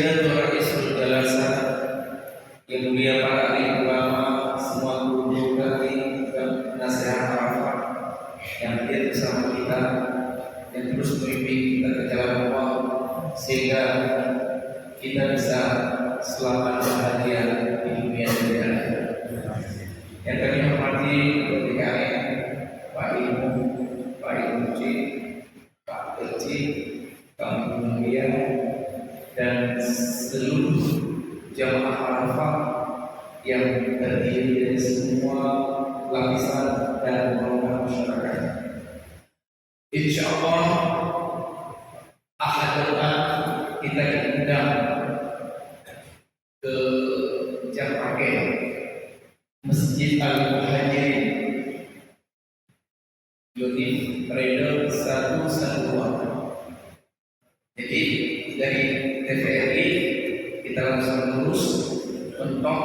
Sayyidul Ra'isul Jalasa, yang mulia para alim ulama, semua guru dari nasihat Arafah yang hadir bersama kita, yang terus membimbing kita ke jalan Allah sehingga kita bisa selamat bahagia di dunia dan di akhirat. Yang kami hormati PKN, Pak Ilmu, Pak Ilmuci, Pak Keci, Pak Mulia, dan seluruh jamaah Arafah yang terdiri dari semua lapisan dan golongan masyarakat. Insya Allah Ahad depan kita diundang ke Japake, Masjid Al-Muhajirin, unit trader 112. Jadi dari TVRI kita langsung lurus mentok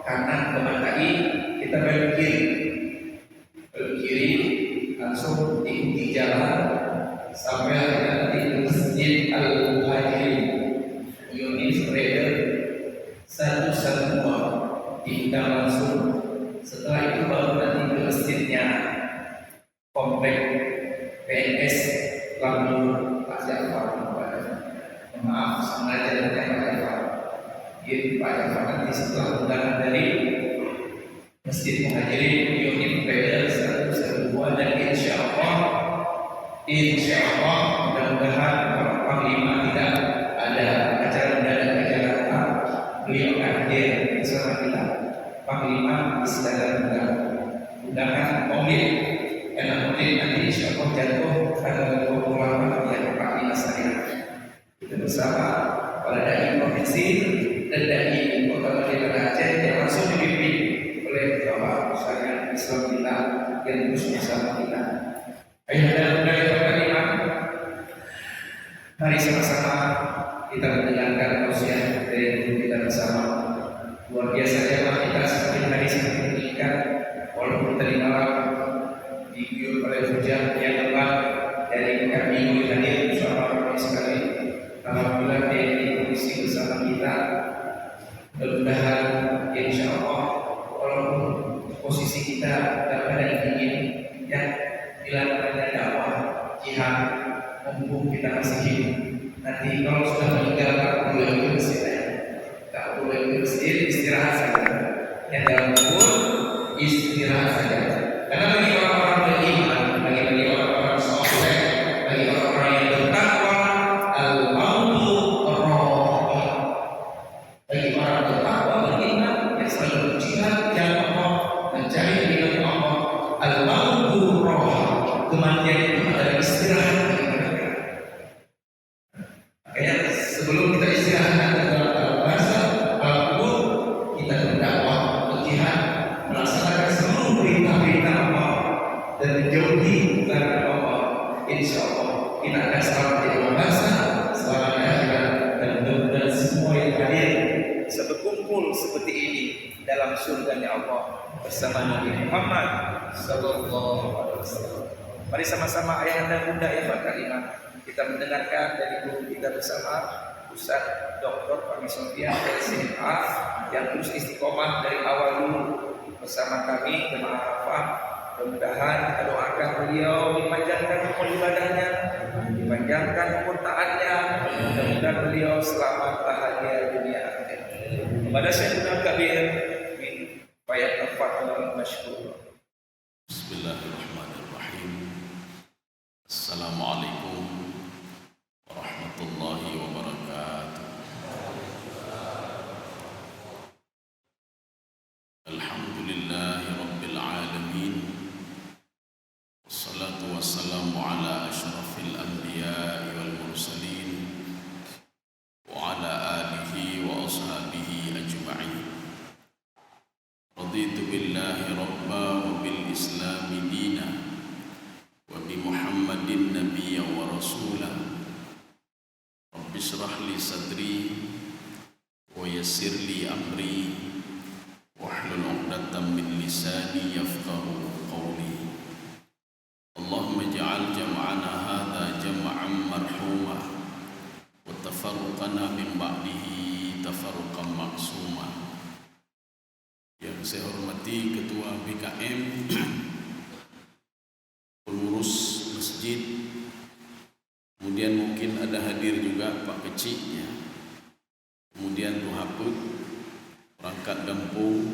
kanan ke Matai, kita belok kiri langsung ikuti jalan sampai nanti ke Masjid Al-Muhajirin, unit trader 112. Diundang langsung. Setelah itu baru nanti ke masjidnya, komplek PNS Lambung Pak Jafar. Maaf, sengaja dan Pak Jafar. Jadi Pak Jafar nanti setelah undangan dari Masjid Muhajirin unit trader 112, dan insya Allah mudah-mudahan Pak Panglima tidak ada acara mendadak di Jakarta, beliau akan hadir bersama kita. Panglima istirahat undangan mobil, karena mobil nanti insya Allah jatuh tanggal 28 ya Pak Inasari. Kita bersama para dai provinsi dan dai kota Madinah Aceh yang langsung dipimpin oleh Bapak Ustaz Islam kita yang terus bersama kita. Ayo dari Panglima, mari sama-sama kita mendengarkan tausiah dari guru kita bersama. Luar biasa jemaah kita semakin hari semakin meningkat, walaupun tadi malam diguyur oleh hujan yang lebat dari kami hadir bersama kami sekali. Alhamdulillah dari kondisi bersama kita. Mudah-mudahan insya Allah walaupun posisi kita dalam keadaan dingin, ya dilakukannya dakwah jihad mumpung kita masih hidup. Nanti kalau sudah meninggal tak boleh ke masjid, tak boleh ke masjid, istirahat saja. Yang dalam kubur istirahat saja. Karena bagi orang-orang beriman, bagi orang-orang soleh, bagi orang-orang yang bertakwa, al-mautu roh. Bagi orang bertakwa beriman yang selalu berjihad jalan Allah, mencari ridho Allah, al-mautu roh. Kematian itu adalah istirahat. Makanya sebelum kita istirahat dalam bahasa al-kubur, kita berdakwah, berjihad, melaksanakan seluruh perintah-perintah Allah dan menjauhi larangan Allah. Insya Allah kita akan selamat di alam bahasa, selamat di akhirat, dan mudah-mudahan semua yang hadir bisa berkumpul seperti ini dalam surganya Allah bersama Nabi Muhammad Sallallahu Alaihi Wasallam. Mari sama-sama ayahanda bunda ya Pak Kalimah, kita mendengarkan dari guru kita bersama Ustaz Dr. Fahmi Sofian dari SMA yang terus istiqomah dari awal dulu bersama kami jemaah Arafah. Mudah-mudahan kita doakan beliau dipanjangkan umur ibadahnya, dipanjangkan umur taatnya, mudah-mudahan beliau selamat bahagia dunia akhirat. Kepada Sayyidina Kabir min bayat tafadhal masykur. Bismillahirrahmanirrahim. Assalamualaikum warahmatullahi wabarakatuh. Alhamdulillahi rabbil alamin. Wassalatu wassalamu ala asyrafil anbiya'i wal mursalin wa ala alihi wa ashabihi ajma'in. Raditu billahi rabba wa bil islami dina wa bi Muhammadin nabiyya wa rasulah. Rabbi shrah li sadri wa yassir li amri wahlul 'uqdatam min lisani yafqahu qawli. Allahumma ij'al jam'ana hadha jam'an marhuma wa tafarruqana min ba'dihi saya hormati Ketua BKM, pengurus masjid, kemudian mungkin ada hadir juga Pak Kecik, ya. Kemudian Ruhaput, perangkat Gampung,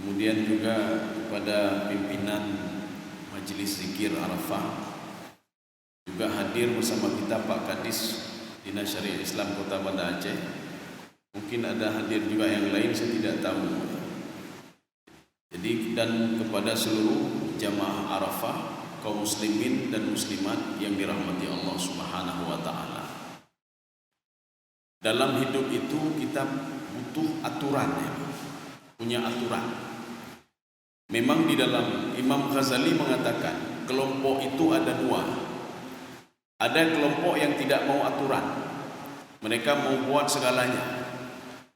kemudian juga kepada pimpinan Majelis Zikir Arafah, juga hadir bersama kita Pak Kadis Dinas Syariah Islam Kota Banda Aceh. Mungkin ada hadir juga yang lain, saya tidak tahu. Jadi, dan kepada seluruh jamaah Arafah, kaum muslimin dan muslimat yang dirahmati Allah Subhanahu wa taala. Dalam hidup itu kita butuh aturan, ya. Punya aturan. Memang di dalam Imam Ghazali mengatakan kelompok itu ada dua. Ada kelompok yang tidak mau aturan. Mereka mau buat segalanya.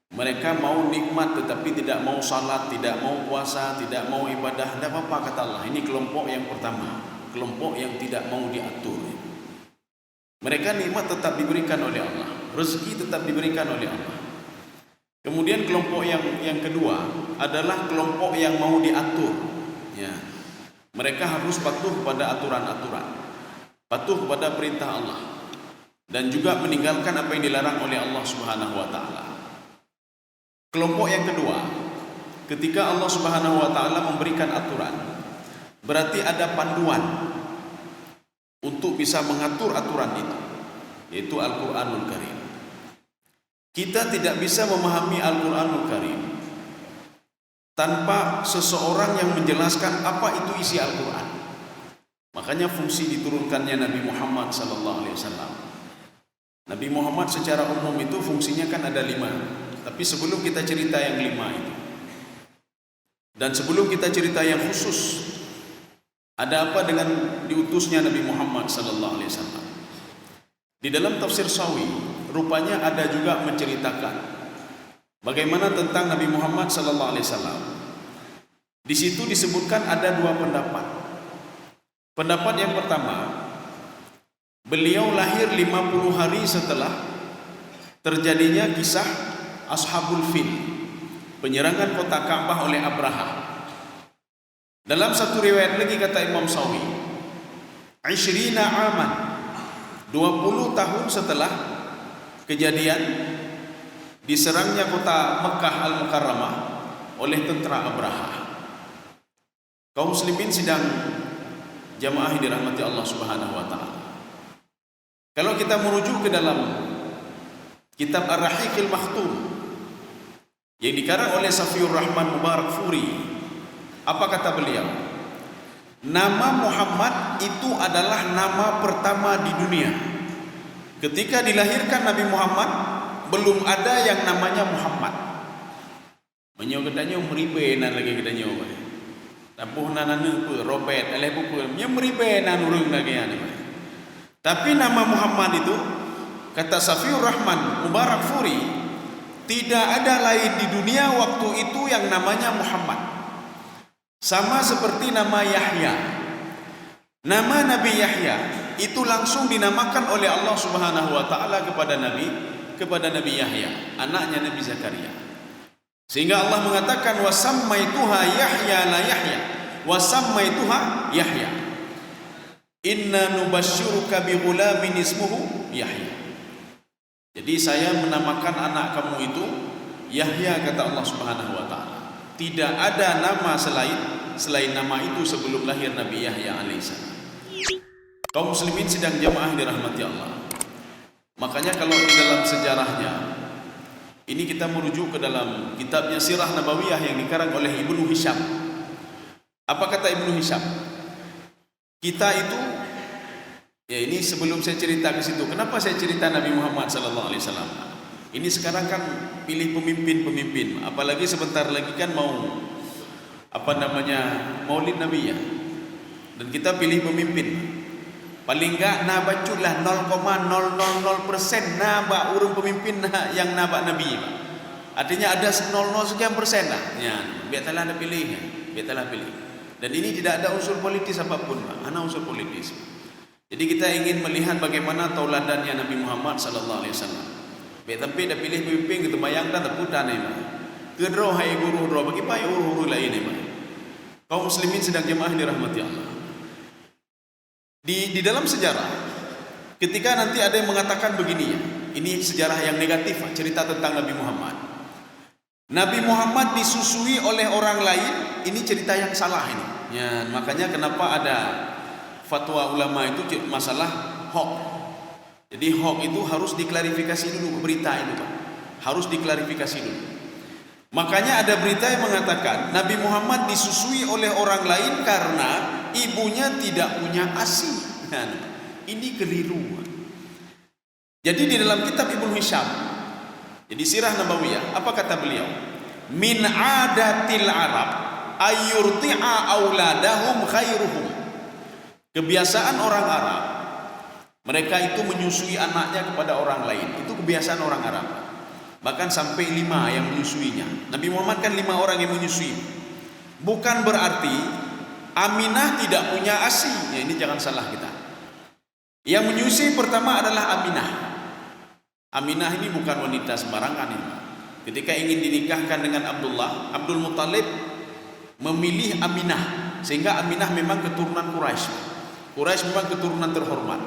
Mereka mau nikmat tetapi tidak mau salat, tidak mau puasa, tidak mau ibadah. Tidak apa-apa kata Allah. Ini kelompok yang pertama. Kelompok yang tidak mau diatur. Mereka nikmat tetap diberikan oleh Allah. Rezeki tetap diberikan oleh Allah. Kemudian kelompok yang kedua adalah kelompok yang mau diatur. Ya. Mereka harus patuh pada aturan-aturan. Patuh kepada perintah Allah dan juga meninggalkan apa yang dilarang oleh Allah Subhanahu wa taala. Kelompok yang kedua, ketika Allah Subhanahu wa taala memberikan aturan, berarti ada panduan untuk bisa mengatur aturan itu, yaitu Al-Qur'anul Karim. Kita tidak bisa memahami Al-Qur'anul Karim tanpa seseorang yang menjelaskan apa itu isi Al-Qur'an. Makanya fungsi diturunkannya Nabi Muhammad sallallahu alaihi wasallam. Nabi Muhammad secara umum itu fungsinya kan ada 5. Tapi sebelum kita cerita yang 5 itu, dan sebelum kita cerita yang khusus, ada apa dengan diutusnya Nabi Muhammad sallallahu alaihi wasallam? Di dalam tafsir Sawi, rupanya ada juga menceritakan bagaimana tentang Nabi Muhammad sallallahu alaihi wasallam. Di situ disebutkan ada 2 pendapat. Pendapat yang pertama, beliau lahir 50 hari setelah terjadinya kisah Ashabul Fil, penyerangan kota Ka'bah oleh Abraha. Dalam satu riwayat lagi kata Imam Sawi, 20 aman, 20 tahun setelah kejadian diserangnya kota Mekah Al-Mukarramah oleh tentara Abraha. Kaum muslimin sidang jamaah yang dirahmati Allah Subhanahu wa taala. Kalau kita merujuk ke dalam kitab Ar-Rahiqil Makhtum yang dikarang oleh Safiur Rahman Mubarak Furi, apa kata beliau? Nama Muhammad itu adalah nama pertama di dunia. Ketika dilahirkan Nabi Muhammad, belum ada yang namanya Muhammad. Menyo katanya meribe nan lagi katanya. Tapuh nananu pu Robert aleh buku nya meribe nan urang lagi ane. Tapi nama Muhammad itu kata Safiur Rahman Mubarak Furi, tidak ada lain di dunia waktu itu yang namanya Muhammad. Sama seperti nama Yahya. Nama Nabi Yahya itu langsung dinamakan oleh Allah Subhanahu wa taala kepada Nabi Yahya, anaknya Nabi Zakaria. Sehingga Allah mengatakan wasammaituha Yahya la Yahya, wasammaituha Yahya. Inna nubassyuruka bi ghulamin ismuhu Yahya. Jadi saya menamakan anak kamu itu Yahya, kata Allah Subhanahu wa taala. Tidak ada nama selain nama itu sebelum lahir Nabi Yahya alaihissalam. Kaum muslimin sidang jamaah dirahmati Allah. Makanya kalau di dalam sejarahnya ini kita merujuk ke dalam kitabnya Sirah Nabawiyah yang dikarang oleh Ibnu Hisham. Apa kata Ibnu Hisham? Kita itu, ya ini sebelum saya cerita ke situ, kenapa saya cerita Nabi Muhammad sallallahu alaihi wasallam? Ini sekarang kan pilih pemimpin, apalagi sebentar lagi kan mau Maulid Nabi ya. Dan kita pilih pemimpin. Paling enggak nabacutlah 0,000% naba urung pemimpin yang naba Nabi. Artinya ada 0,0 sekian persen lah. Ya, biarlah Anda pilih ya. Biarlah pilih. Dan ini tidak ada unsur politis apapun, Pak. Ana unsur politis. Jadi kita ingin melihat bagaimana tauladannya Nabi Muhammad sallallahu alaihi wasallam. Tapi dah pilih pemimpin kita bayangkan terputar ni. Kedro hai guru dro bagi pai uru lain ini. Kaum muslimin sedang jemaah dirahmati Allah. Di dalam sejarah, ketika nanti ada yang mengatakan begini ya, ini sejarah yang negatif, cerita tentang Nabi Muhammad. Nabi Muhammad disusui oleh orang lain, ini cerita yang salah ini. Ya, makanya kenapa ada fatwa ulama itu masalah hoax. Jadi hoax itu harus diklarifikasi dulu, berita itu Pak. Harus diklarifikasi dulu. Makanya ada berita yang mengatakan Nabi Muhammad disusui oleh orang lain karena ibunya tidak punya ASI. Nah, ini keliru. Jadi di dalam kitab Ibnu Hisham, jadi Sirah Nabawiyah, apa kata beliau? Min adatil Arab ayyurti'a auladahum khairuhum. Kebiasaan orang Arab, mereka itu menyusui anaknya kepada orang lain. Itu kebiasaan orang Arab. Bahkan sampai 5 yang menyusuinya. Nabi Muhammad kan 5 orang yang menyusui. Bukan berarti Aminah tidak punya ASI. Ya, ini jangan salah kita. Yang menyusui pertama adalah Aminah. Aminah ini bukan wanita sembarangan ini. Ketika ingin dinikahkan dengan Abdullah, Abdul Muttalib memilih Aminah, sehingga Aminah memang keturunan Quraisy. Quraisy memang keturunan terhormat.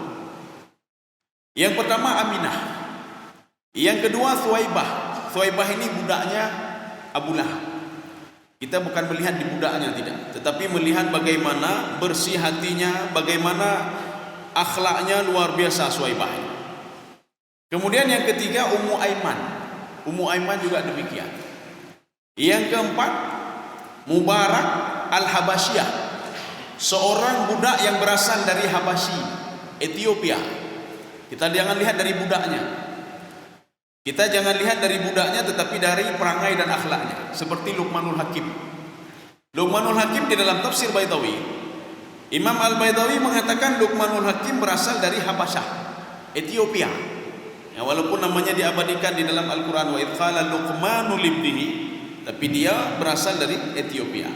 Yang pertama Aminah. Yang kedua Thuwaibah. Thuwaibah ini budaknya Abu Lahab. Kita bukan melihat di budaknya tidak, tetapi melihat bagaimana bersih hatinya, bagaimana akhlaknya luar biasa Thuwaibah. Kemudian yang ketiga Ummu Aiman. Ummu Aiman juga demikian. Yang keempat Mubarak Al-Habasyah, seorang budak yang berasal dari Habasyi, Ethiopia. Kita jangan lihat dari budaknya. Kita jangan lihat dari budaknya, tetapi dari perangai dan akhlaknya. Seperti Luqmanul Hakim. Luqmanul Hakim di dalam tafsir Baitawi, Imam Al-Baitawi mengatakan Luqmanul Hakim berasal dari Habasyah, Ethiopia. Ya, walaupun namanya diabadikan di dalam Al-Quran, wa idh qala Luqmanu libnihi, tapi dia berasal dari Ethiopia.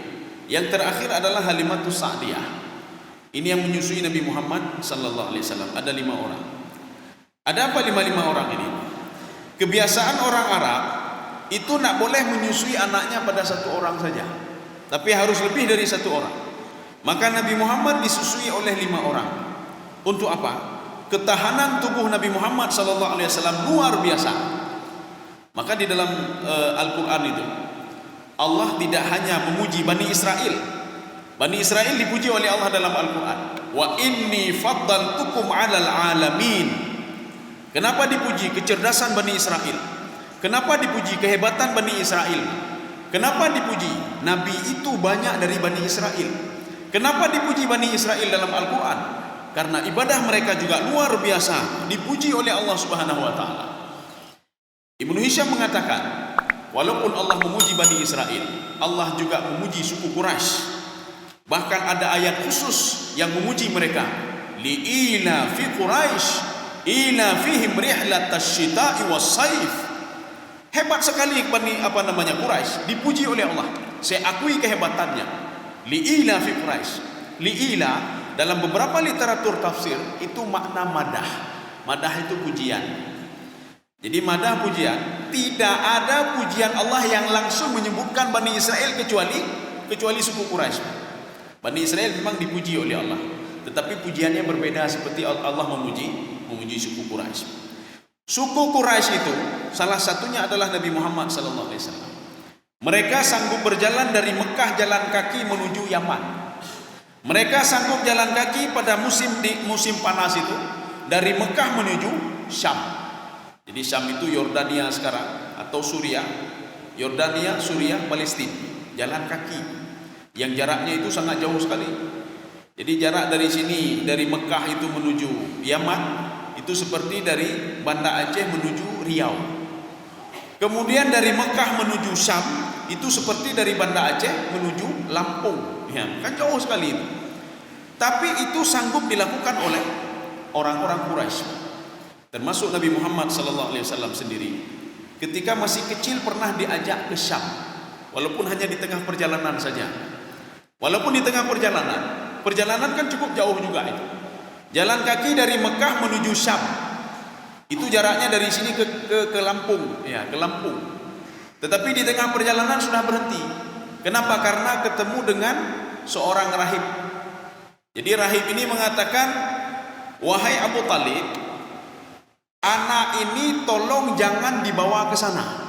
Yang terakhir adalah Halimatus Sa'diyah. Ini yang menyusui Nabi Muhammad sallallahu alaihi wasallam. Ada 5 orang. Ada apa 5 orang ini? Kebiasaan orang Arab itu nak boleh menyusui anaknya pada 1 orang saja, tapi harus lebih dari 1 orang. Maka Nabi Muhammad disusui oleh 5 orang. Untuk apa? Ketahanan tubuh Nabi Muhammad sallallahu alaihi wasallam luar biasa. Maka di dalam Al-Quran itu Allah tidak hanya memuji Bani Israel. Bani Israel dipuji oleh Allah dalam Al-Quran. Wa inni faddaltukum 'alal 'alamin. Kenapa dipuji kecerdasan Bani Israel? Kenapa dipuji kehebatan Bani Israel? Kenapa dipuji? Nabi itu banyak dari Bani Israel. Kenapa dipuji Bani Israel dalam Al-Quran? Karena ibadah mereka juga luar biasa, dipuji oleh Allah Subhanahu wa taala. Ibnu Hisham mengatakan, walaupun Allah memuji Bani Israel, Allah juga memuji suku Quraisy. Bahkan ada ayat khusus yang memuji mereka. Li'ila fi Quraisy ila fihim rihlatash shita'i was-saif. Hebat sekali Quraisy, dipuji oleh Allah. Saya akui kehebatannya. Li'ila fi Quraisy. Li'ila dalam beberapa literatur tafsir itu makna madah. Madah itu pujian. Jadi madah pujian, tidak ada pujian Allah yang langsung menyebutkan Bani Israel kecuali suku Quraisy. Bani Israel memang dipuji oleh Allah, tetapi pujiannya berbeda seperti Allah memuji suku Quraisy. Suku Quraisy itu salah satunya adalah Nabi Muhammad sallallahu alaihi wasallam. Mereka sanggup berjalan dari Mekah jalan kaki menuju Yaman. Mereka sanggup jalan kaki pada musim panas itu dari Mekah menuju Syam. Jadi Syam itu Yordania sekarang atau Suriah. Yordania, Suriah, Palestina. Jalan kaki. Yang jaraknya itu sangat jauh sekali. Jadi jarak dari sini, dari Mekah itu menuju Yaman, itu seperti dari Banda Aceh menuju Riau. Kemudian dari Mekah menuju Syam, itu seperti dari Banda Aceh menuju Lampung. Ya, kan jauh sekali itu. Tapi itu sanggup dilakukan oleh orang-orang Quraisy. Termasuk Nabi Muhammad SAW sendiri. Ketika masih kecil pernah diajak ke Syam. Walaupun hanya di tengah perjalanan saja. Walaupun di tengah perjalanan kan cukup jauh juga itu. Jalan kaki dari Mekah menuju Syam. Itu jaraknya dari sini ke Lampung, ya, ke Lampung. Tetapi di tengah perjalanan sudah berhenti. Kenapa? Karena ketemu dengan seorang rahib. Jadi rahib ini mengatakan, wahai Abu Talib, anak ini tolong jangan dibawa ke sana.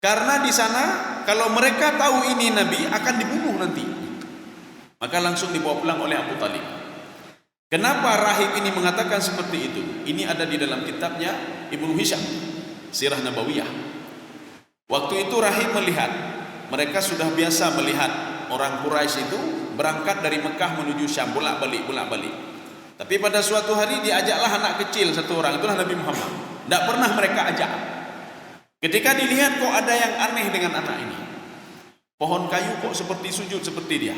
Karena di sana kalau mereka tahu ini Nabi akan dibunuh nanti. Maka langsung dibawa pulang oleh Abu Talib. Kenapa rahib ini mengatakan seperti itu? Ini ada di dalam kitabnya Ibnu Hisham, Sirah Nabawiyah. Waktu itu rahib melihat, mereka sudah biasa melihat orang Quraisy itu berangkat dari Mekah menuju Syam, bolak-balik. Tapi pada suatu hari diajaklah anak kecil satu orang, itulah Nabi Muhammad. Tidak pernah mereka ajak. Ketika dilihat kok ada yang aneh dengan anak ini. Pohon kayu kok seperti sujud seperti dia.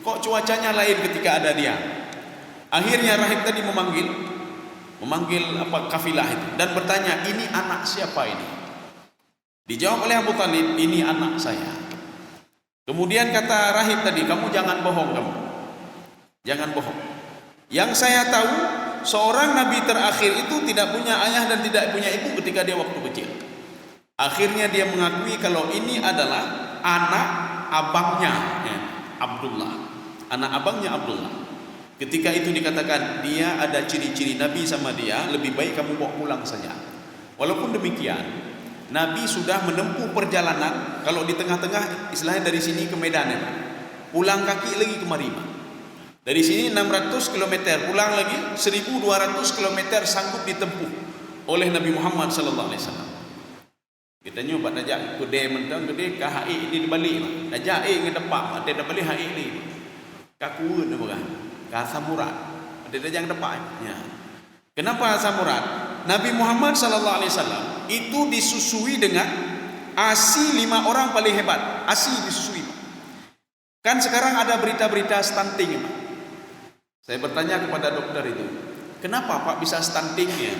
Kok cuacanya lain ketika ada dia. Akhirnya rahib tadi memanggil kafilah itu dan bertanya, ini anak siapa ini? Dijawab oleh Abu Talib, ini anak saya. Kemudian kata rahib tadi, kamu jangan bohong kamu. Jangan bohong. Yang saya tahu, seorang nabi terakhir itu tidak punya ayah dan tidak punya ibu ketika dia waktu kecil. Akhirnya dia mengakui kalau ini adalah anak abangnya, Abdullah. Anak abangnya Abdullah. Ketika itu dikatakan dia ada ciri-ciri Nabi sama dia, lebih baik kamu bawa pulang saja. Walaupun demikian, Nabi sudah menempuh perjalanan. Kalau di tengah-tengah, istilahnya dari sini ke Medan, pulang kaki lagi kemari. Dari sini 600 km, pulang lagi 1200 km sanggup ditempuh oleh Nabi Muhammad sallallahu alaihi wasallam. Kita nyoba najak gede mentang gede ke HI ini dibalik. Najak ngedepak, ada balik HI ini. Kaku nama kan. Samurat. Ada yang depan. Ya. Kenapa samurat? Nabi Muhammad sallallahu alaihi wasallam itu disusui dengan ASI 5 orang paling hebat. ASI disusui. Kan sekarang ada berita-berita stunting, Pak. Saya bertanya kepada dokter itu, kenapa Pak bisa stunting ya?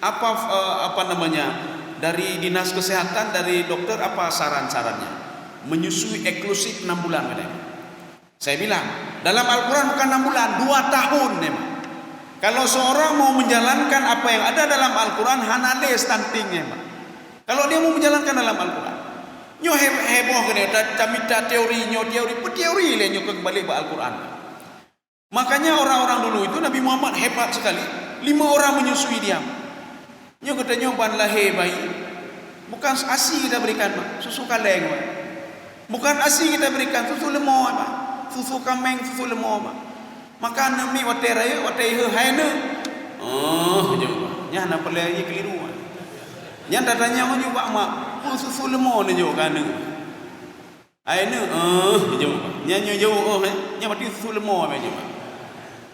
Apa namanya? Dari dinas kesehatan, dari dokter apa saran-sarannya? Menyusui eksklusif 6 bulan katanya. Saya bilang, dalam Al-Quran bukan 6 bulan, 2 tahun memang. Kalau seorang mau menjalankan apa yang ada dalam Al-Quran, hanale stuntingnya. Kalau dia mau menjalankan dalam Al-Quran, nyo heboh kena, camita teori le nyo kembali ke Al-Quran. Makanya orang-orang dulu itu Nabi Muhammad hebat sekali. 5 orang menyusui dia. Nyo kata nyo ban lahir bayi, bukan ASI kita berikan, susu kaleng. Bukan ASI kita berikan, susu lemah, susu kambing, susu lemah. Maka nami watai raya, watai haina. Nya nak pelai keliru. Nya datanya mau juga mak, susu lemah ni jo kan. Haina, jo. Nya jo nya mati susu lemah me jo.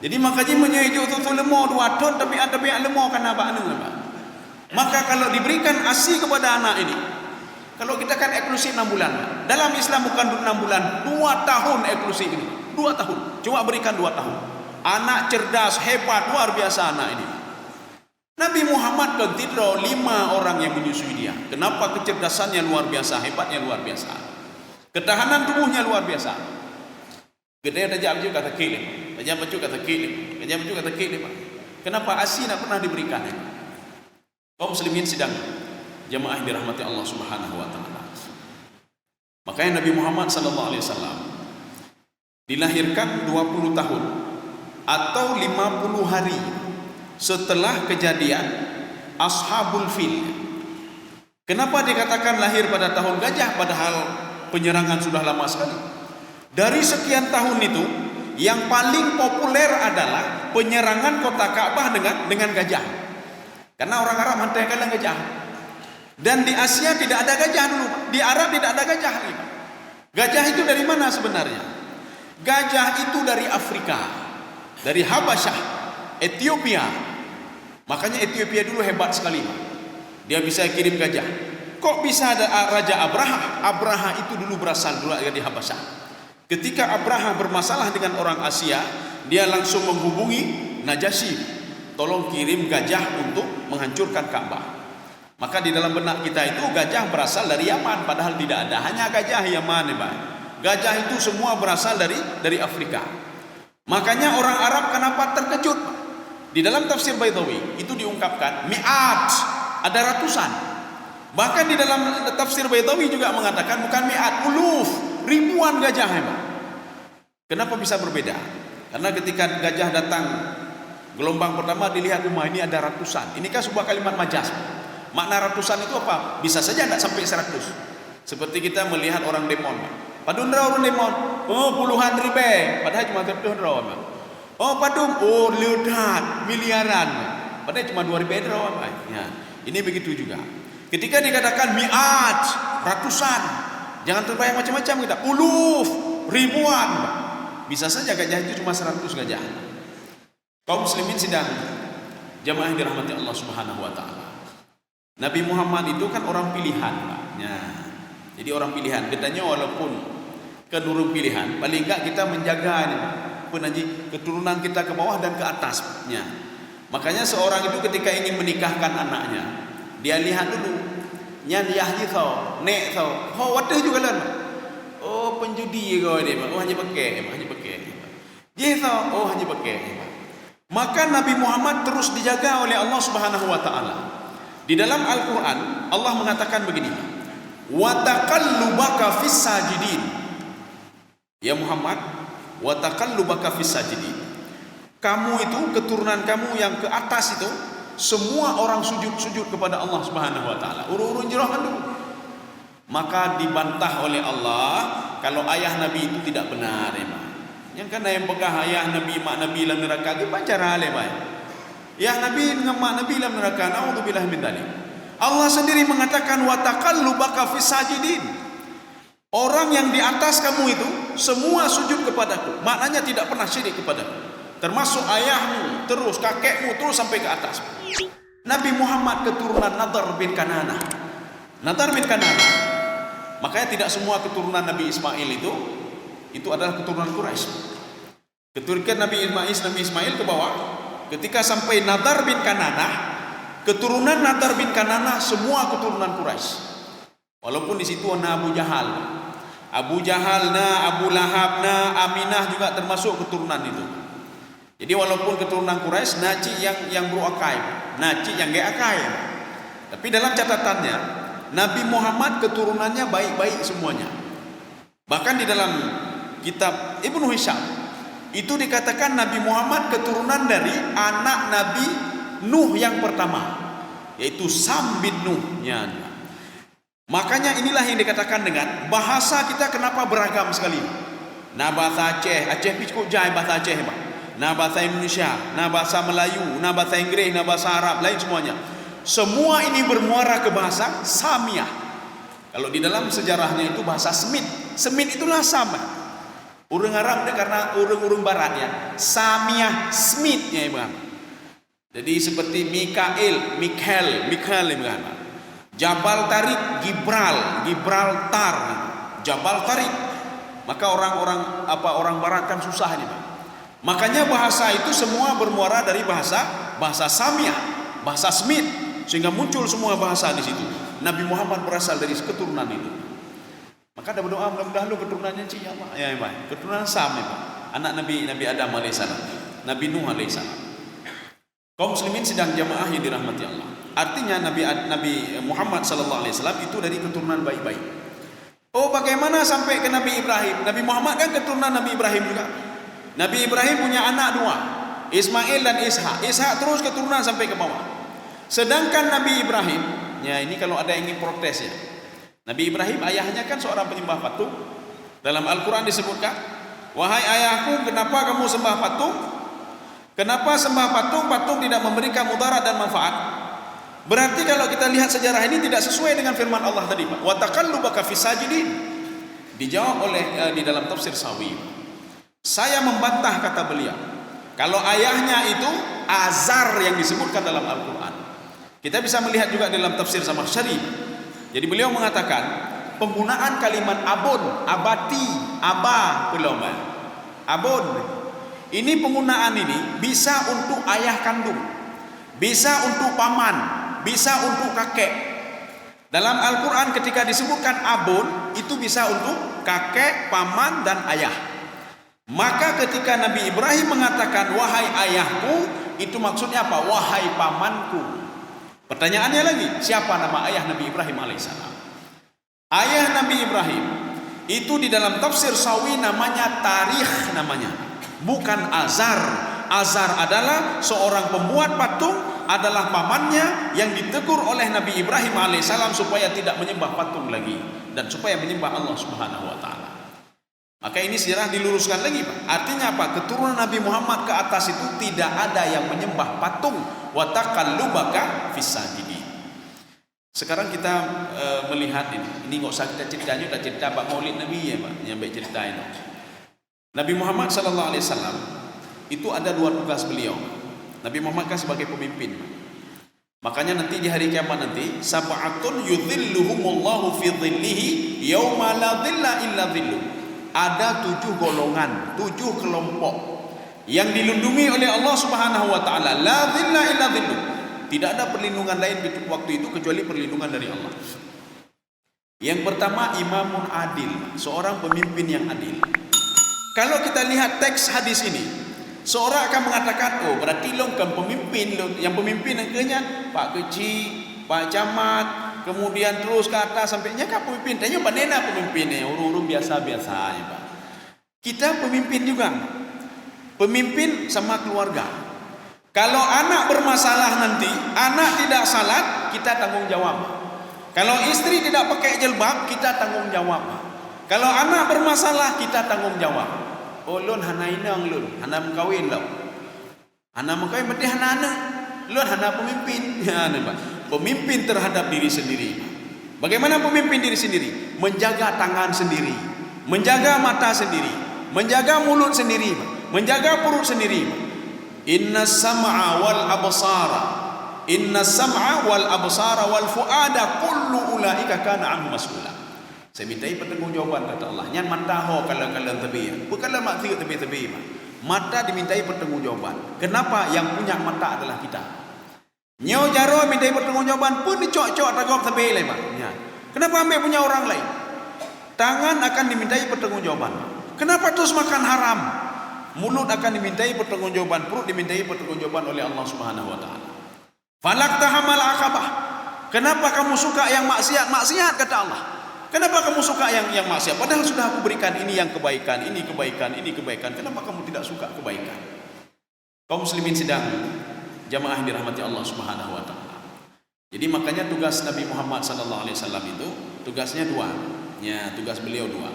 Jadi makanya menyejo susu lemah 2 ton tapi ada pihak lemah kan abak anu. Maka kalau diberikan ASI kepada anak ini, kalau kita kan eksklusif 6 bulan. Dalam Islam bukan 6 bulan, 2 tahun eksklusif ini. 2 tahun. Cuma berikan 2 tahun. Anak cerdas, hebat, luar biasa anak ini. Nabi Muhammad consider 5 orang yang menyusui dia. Kenapa? Kecerdasannya luar biasa, hebatnya luar biasa. Ketahanan tubuhnya luar biasa. Gede tajam juga kata kilim. Tajam baju kata kilim. Tajam baju kata kilim. Kenapa ASI tidak pernah diberikan? Kaum muslimin sidang jemaah yang dirahmati Allah Subhanahu wa taala. Makanya Nabi Muhammad sallallahu alaihi wasallam dilahirkan 20 tahun atau 50 hari setelah kejadian Ashabul Fil. Kenapa dikatakan lahir pada tahun gajah padahal penyerangan sudah lama sekali? Dari sekian tahun itu yang paling populer adalah penyerangan kota Ka'bah dengan gajah. Karena orang Arab hantarkan gajah. Dan di Asia tidak ada gajah dulu. Di Arab tidak ada gajah. Gajah itu dari mana sebenarnya? Gajah itu dari Afrika. Dari Habasyah, Ethiopia. Makanya Ethiopia dulu hebat sekali. Dia bisa kirim gajah. Kok bisa ada Raja Abraha? Abraha itu dulu berasal dari Habasyah. Ketika Abraha bermasalah dengan orang Asia, dia langsung menghubungi Najasyi. Tolong kirim gajah untuk menghancurkan Ka'bah. Maka di dalam benak kita itu gajah berasal dari Yaman, padahal tidak ada. Hanya gajah Yaman, Pak. Gajah itu semua berasal dari Afrika. Makanya orang Arab kenapa terkejut? Di dalam tafsir Baitawi itu diungkapkan mi'at, ada ratusan. Bahkan di dalam tafsir Baitawi juga mengatakan bukan mi'at, uluf, ribuan gajah hebat. Kenapa bisa berbeda? Karena ketika gajah datang gelombang pertama dilihat rumah ini ada ratusan. Ini kan sebuah kalimat majas. Makna ratusan itu apa? Bisa saja tidak sampai 100. Seperti kita melihat orang demon. Padundra orang demon. Oh puluhan ribu. Padahal cuma 100 ron. Oh padum. Oh ledat miliaran. Padahal cuma 2.000 ron. Ya. Ini begitu juga. Ketika dikatakan mi'at, ratusan, jangan terbayang macam-macam kita. Uluf, ribuan. Bisa saja gajah itu cuma 100 gajah. Kaum muslimin sidang jamaah yang dirahmati Allah Subhanahu wa taala. Nabi Muhammad itu kan orang pilihan, Pak. Ya. Jadi orang pilihan. Katanya walaupun kedurung pilihan, paling enggak kita menjaga ini, keturunan kita ke bawah dan ke atasnya. Makanya seorang itu ketika ingin menikahkan anaknya, dia lihat dulu nyan yahji tau, nek tau, oh wadah juga lah, oh penjudi kau dia, oh hanya pakai, dia tau, oh hanya pakai. Maka Nabi Muhammad terus dijaga oleh Allah Subhanahu Wa Taala. Di dalam Al-Quran Allah mengatakan begini, wa taqallubaka fis sajidin, ya Muhammad, wa taqallubaka fis sajidin. Kamu itu keturunan kamu yang ke atas itu semua orang sujud kepada Allah Subhanahu wa taala. Urun-urun jerahan dulu. Maka dibantah oleh Allah kalau ayah Nabi itu tidak benar, emang. Yang kan yang pegah ayah Nabi, mak Nabi dalam neraka, itu baca hale baik. Ya Nabi dengan mak Nabi dalam neraka, naudzubillah min dzalik. Allah sendiri mengatakan wa taqallubaka fis sajidin. Orang yang di atas kamu itu semua sujud kepadaku. Maknanya tidak pernah syirik kepadaku. Termasuk ayahmu, terus kakekmu, terus sampai ke atas. Nabi Muhammad keturunan Nadar bin Kanana. Nadar bin Kanana. Makanya tidak semua keturunan Nabi Ismail itu adalah keturunan Quraisy. Keturunan Nabi Ismail ke bawah. Ketika sampai Nadar bin Kanana, keturunan Nadar bin Kanana semua keturunan Quraisy. Walaupun di situ ada Abu Jahal, Abu Lahab, Aminah juga termasuk keturunan itu. Jadi walaupun keturunan Quraisy, Naci yang beruakai, Naci yang gak akai. Tapi dalam catatannya, Nabi Muhammad keturunannya baik-baik semuanya. Bahkan di dalam kitab Ibnu Hisham itu dikatakan Nabi Muhammad keturunan dari anak Nabi Nuh yang pertama, yaitu Sam bin Nuh. Ya. Makanya inilah yang dikatakan dengan bahasa kita kenapa beragam sekali. Nah bahasa Aceh pikuk jai bahasa Aceh, Pak. Nah bahasa Indonesia, nah bahasa Melayu, nah bahasa Inggris, nah bahasa Arab, lain semuanya. Semua ini bermuara ke bahasa Samiah. Kalau di dalam sejarahnya itu bahasa Semit. Semit itulah sama. Urang Arab dia karena urang barat ya. Samiah, Semit-nya Ibrahim. Jadi seperti Mikael, Ibrahim. Jabal Tarik, Gibraltar, Jabal Tarik. Maka orang barat kan susah ini, Pak. Makanya bahasa itu semua bermuara dari bahasa Samiah, bahasa Semit, sehingga muncul semua bahasa di situ. Nabi Muhammad berasal dari keturunan itu. Maka ada berdoa mudah-mudahan lu keturunannya ya Pak. Ya Pak. Keturunan Sam ya Pak. Anak Nabi Adam alaihissalam, Nabi Nuh alaihissalam. Kaum muslimin sedang jamaah yang dirahmati Allah. Artinya Nabi Muhammad sallallahu alaihi wasallam itu dari keturunan baik-baik. Oh, bagaimana sampai ke Nabi Ibrahim? Nabi Muhammad kan keturunan Nabi Ibrahim juga. Nabi Ibrahim punya anak dua, Ismail dan Ishak. Ishak terus keturunan sampai ke bawah. Sedangkan Nabi Ibrahim, ya ini kalau ada yang ingin protes ya. Nabi Ibrahim ayahnya kan seorang penyembah patung. Dalam Al-Quran disebutkan, wahai ayahku, kenapa kamu sembah patung? Kenapa sembah patung? Patung tidak memberikan mudarat dan manfaat. Berarti kalau kita lihat sejarah ini tidak sesuai dengan firman Allah tadi, Pak. Wa taqallubaka fis sajidin. Dijawab oleh di dalam tafsir Sawi. Saya membantah kata beliau. Kalau ayahnya itu Azar yang disebutkan dalam Al-Quran. Kita bisa melihat juga dalam tafsir Zamakhsyari. Jadi beliau mengatakan penggunaan kalimat abun, abati, aba, abun. Ini penggunaan ini bisa untuk ayah kandung, bisa untuk paman, bisa untuk kakek. Dalam Al-Quran ketika disebutkan abun, itu bisa untuk kakek, paman, dan ayah. Maka ketika Nabi Ibrahim mengatakan wahai ayahku, itu maksudnya apa? Wahai pamanku. Pertanyaannya lagi, siapa nama ayah Nabi Ibrahim alaihissalam? Ayah Nabi Ibrahim itu di dalam tafsir Sawi namanya Tarikh namanya, bukan Azar. Azar adalah seorang pembuat patung, adalah pamannya yang ditegur oleh Nabi Ibrahim alaihissalam supaya tidak menyembah patung lagi dan supaya menyembah Allah Subhanahu wa taala. Maka ini sejarah diluruskan lagi, Pak. Artinya apa? Keturunan Nabi Muhammad ke atas itu tidak ada yang menyembah patung. Wa taqallubaka fis sajidin. Sekarang kita melihat ini nggak usah kita ceritanya, udah cerita Pak Maulid Nabi ya Pak, nyampe cerita ini. Nabi Muhammad sallallahu alaihi wasallam itu ada dua tugas beliau. Nabi Muhammad kan sebagai pemimpin. Makanya nanti di hari kiamat nanti, sab'atun yudhilluhumullahu fi dhillihi yauma la dhilla illa dhilluh. Ada 7 golongan, 7 kelompok yang dilindungi oleh Allah Subhanahu wa taala, la dhilla illa dhilluh. Tidak ada perlindungan lain di waktu itu kecuali perlindungan dari Allah. Yang pertama, imamun adil, seorang pemimpin yang adil. Kalau kita lihat teks hadis ini, seorang akan mengatakan, oh berarti lo kan pemimpin, lo yang pemimpin akhirnya Pak Kecil, Pak Camat, kemudian terus ke atas sampainya kan pemimpin. Tanya Pak Nena pemimpinnya, urung-urung biasa-biasa aja Pak. Kita pemimpin juga, pemimpin sama keluarga. Kalau anak bermasalah nanti, anak tidak salat, kita tanggung jawab. Kalau istri tidak pakai jilbab, kita tanggung jawab. Kalau anak bermasalah, kita tanggung jawab. Oh lun hana inang lun, hana mengkawin lo. Hana mengkawin berarti hana anak. Lun hana pemimpin. Ya, Pak. Pemimpin terhadap diri sendiri. Bagaimana pemimpin diri sendiri? Menjaga tangan sendiri, menjaga mata sendiri, menjaga mulut sendiri, menjaga perut sendiri. Inna sam'a wal absara, inna sam'a wal absara wal fuada kullu ulaika kana anhu mas'ula. Saya mintai pertanggungjawaban kata Allah. Nyan mata ho kalau tebi. Bukanlah mak tebi. Mata dimintai pertanggungjawaban. Kenapa? Yang punya mata adalah kita. Nyo jaro mintai pertanggungjawaban pun dicok-cok tagap tebi le, Pak. Ya. Kenapa ambil punya orang lain? Tangan akan dimintai pertanggungjawaban. Kenapa terus makan haram? Mulut akan dimintai pertanggungjawaban, perut dimintai pertanggungjawaban oleh Allah Subhanahu wa taala. Falaqtahamal aqabah. Kenapa kamu suka yang maksiat? Maksiat kata Allah. Kenapa kamu suka yang maksiat? Padahal sudah aku berikan ini yang kebaikan, ini kebaikan, ini kebaikan. Kenapa kamu tidak suka kebaikan? Kaum muslimin sidang jamaah yang dirahmati Allah Subhanahu wa taala. Jadi makanya tugas Nabi Muhammad sallallahu alaihi wasallam itu tugasnya dua. Ya, tugas beliau dua.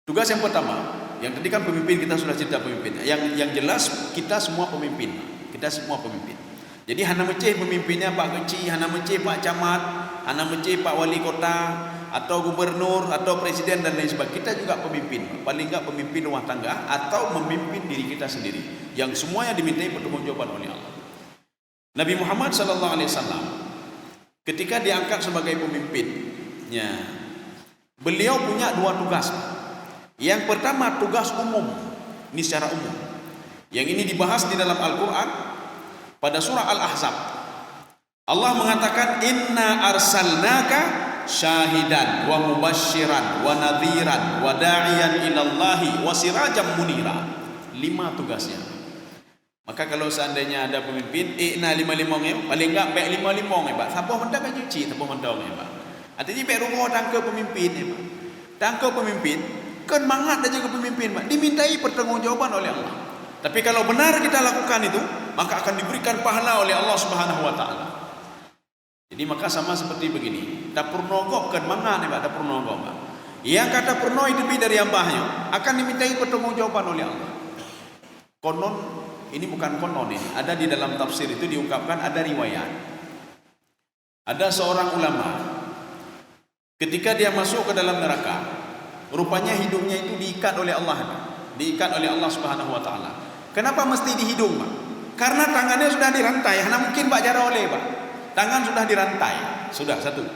Tugas yang pertama, yang tadi kan pemimpin, kita sudah cerita pemimpin. Yang jelas kita semua pemimpin. Kita semua pemimpin. Jadi hana meceh pemimpinnya Pak Kecil, hana meceh Pak Camat, hana meceh Pak Wali Kota atau gubernur atau presiden dan lain sebagainya. Kita juga pemimpin. Paling enggak pemimpin rumah tangga atau memimpin diri kita sendiri. Yang semuanya dimintai pertanggungjawaban oleh Allah. Nabi Muhammad sallallahu alaihi wasallam ketika diangkat sebagai pemimpinnya, beliau punya dua tugas. Yang pertama tugas umum, ini secara umum. Yang ini dibahas di dalam Al-Quran pada surah Al-Ahzab. Allah mengatakan inna arsalnaka syahidan wa mubasyiran wa nadhiran wa da'iyan ilallahi wa sirajan munira. 5 tugasnya. Maka kalau seandainya ada pemimpin, na 5 paling enggak baik 5 Pak. Sabar hendak kan cuci, sabar hendak Pak. Artinya baik rumah tangka pemimpin Pak. Tangka pemimpin kan mangat aja ke pemimpin, Pak. Dimintai pertanggungjawaban oleh Allah. Tapi kalau benar kita lakukan itu, maka akan diberikan pahala oleh Allah Subhanahu wa taala. Jadi maka sama seperti begini. Dapur nogok kan mangat nih, Pak, dapur nogok, Pak. Yang kata pernah itu lebih dari yang bahaya, akan dimintai pertanggungjawaban oleh Allah. Konon, ini bukan konon ini. Ada di dalam tafsir itu diungkapkan ada riwayat. Ada seorang ulama ketika dia masuk ke dalam neraka, rupanya hidungnya itu diikat oleh Allah, diikat oleh Allah Subhanahu wa taala. Kenapa mesti di hidung, Pak? Karena tangannya sudah dirantai. Hanya mungkin Pak jara oleh, Pak. Tangan sudah dirantai. Sudah satu.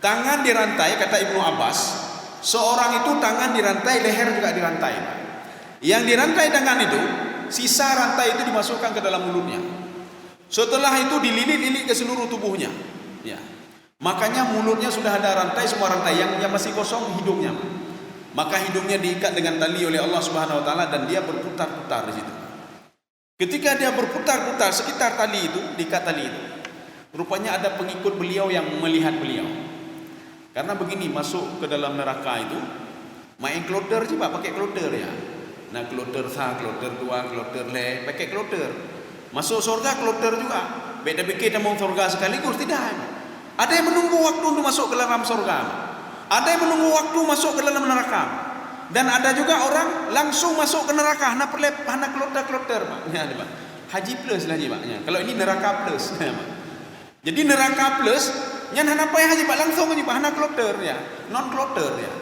Tangan dirantai kata Ibnu Abbas, seorang itu tangan dirantai, leher juga dirantai, Pak. Yang dirantai tangan itu, sisa rantai itu dimasukkan ke dalam mulutnya. Setelah itu dililit-lilit ke seluruh tubuhnya. Ya. Makanya mulutnya sudah ada rantai, semua rantai yang masih kosong hidungnya. Maka hidungnya diikat dengan tali oleh Allah Subhanahu wa taala dan dia berputar-putar di situ. Ketika dia berputar-putar sekitar tali itu, diikat tali itu, Rupanya ada pengikut beliau yang melihat beliau. Karena begini, masuk ke dalam neraka itu main kloter je pak, pakai kloter ya. Nah kloter sah, kloter dua, kloter le, pakai kloter. Masuk surga kloter juga. Beda pikir mau surga sekaligus tidak. Ada yang menunggu waktu untuk masuk ke dalam surga. Ada yang menunggu waktu masuk ke dalam neraka. Dan ada juga orang langsung masuk ke neraka. Hana kloter pak. Ya, pak. Haji plus lah je pak. Ya. Kalau ini neraka plus. Ya, pak. Jadi neraka plus, yang hana payah haji pak langsung aja pak. Hana kloter ya, non kloter ya.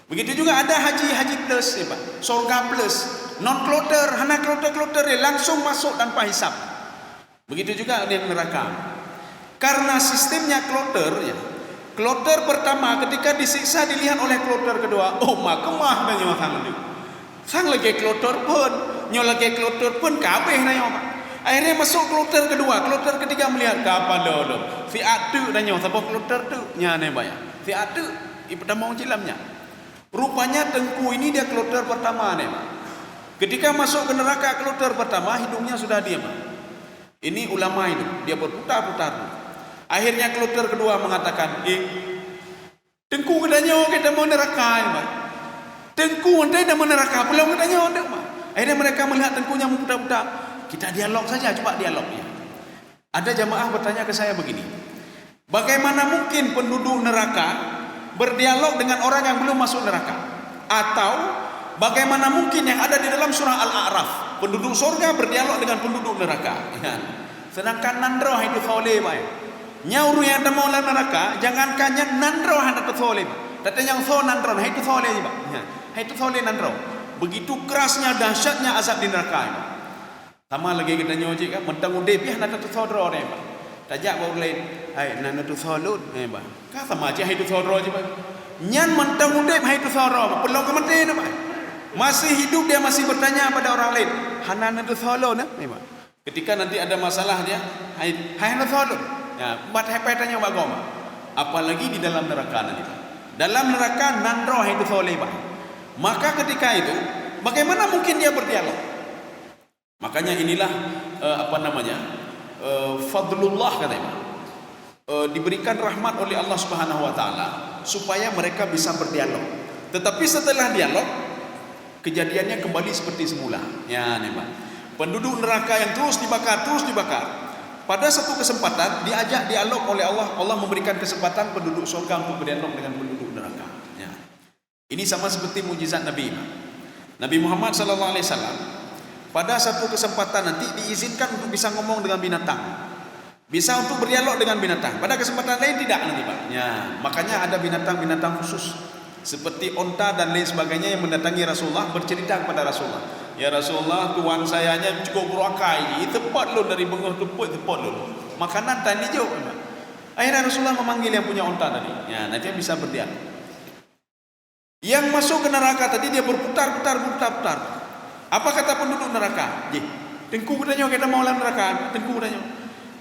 Begitu juga ada haji plus ya pak. Surga plus, non kloter, hana kloter ya, langsung masuk tanpa hisap. Begitu juga di neraka. Karena sistemnya kloter ya. Kloter pertama ketika disiksa dilihat oleh kloter kedua, oh makemah dan nyawa sang itu. Sang lagi kloter pun, nyawa lagi kloter pun kabeh na nyawa. Akhirnya masuk kloter kedua, kloter ketiga melihat kapan dulu. Fiat tu dan nyawa sabah kloter tu nyane bayar. Fiat tu pertama cilamnya. Rupanya Tengku ini dia kloter pertama nih, Pak. Ketika masuk ke neraka kloter pertama hidungnya sudah diam. Ini ulama itu, dia berputar-putar. Akhirnya kloter kedua mengatakan, Tengku katanya kita mau neraka, Pak. Tengku kita mau neraka, belum katanya ada, Pak. Akhirnya mereka melihat Tengkunya memutar-putar. Kita dialog saja, coba dialognya. Ada jamaah bertanya ke saya begini, bagaimana mungkin penduduk neraka berdialog dengan orang yang belum masuk neraka? Atau bagaimana mungkin yang ada di dalam surah Al-A'raf, penduduk surga berdialog dengan penduduk neraka? Ya. Sedangkan nandroh itu soleh, Pak. Nyauru yang ada mau neraka, jangankan yang nandroh ada soleh. Tapi yang so nandroh, itu soleh, Pak. Ya. Itu soleh nandroh. Begitu kerasnya, dahsyatnya azab di neraka, Pak. Sama lagi kita nyoji kan, mentang udep ya nak tu sodro ni, Pak. Tajak baru lain, hai nak tu solut, Pak. Kan sama aja itu sodro je, Pak. Nyan mentang udep itu sodro, pelong ke mati ni, Pak. Masih hidup dia masih bertanya pada orang lain, hana tu solut ni, Pak. Ketika nanti ada masalah dia, hai nak solut. Ya, buat hebat tanya Pak Goma. Apalagi di dalam neraka nanti, Pak. Dalam neraka nandro itu soleh, Pak. Maka ketika itu, bagaimana mungkin dia berdialog? Makanya inilah fadlullah katanya. Diberikan rahmat oleh Allah Subhanahu wa taala supaya mereka bisa berdialog. Tetapi setelah dialog kejadiannya kembali seperti semula. Ya, nih, Pak. Penduduk neraka yang terus dibakar. Pada satu kesempatan diajak dialog oleh Allah. Allah memberikan kesempatan penduduk surga untuk berdialog dengan penduduk neraka. Ya. Ini sama seperti mukjizat Nabi Muhammad sallallahu alaihi wasallam. Pada satu kesempatan nanti diizinkan untuk bisa ngomong dengan binatang, bisa untuk berdialog dengan binatang. Pada kesempatan lain tidak nanti, Pak. Ya, makanya ada binatang-binatang khusus seperti onta dan lain sebagainya yang mendatangi Rasulullah bercerita kepada Rasulullah. Ya Rasulullah, tuan sayanya cukup berakai, tepat lo dari bengah tepat lo. Makanan tadi jauh, Pak. Akhirnya Rasulullah memanggil yang punya onta tadi. Ya, nanti bisa berdialog. Yang masuk ke neraka tadi dia berputar. Apa kata penduduk neraka? Tengku katanya kita mau dalam neraka. Tengku katanya.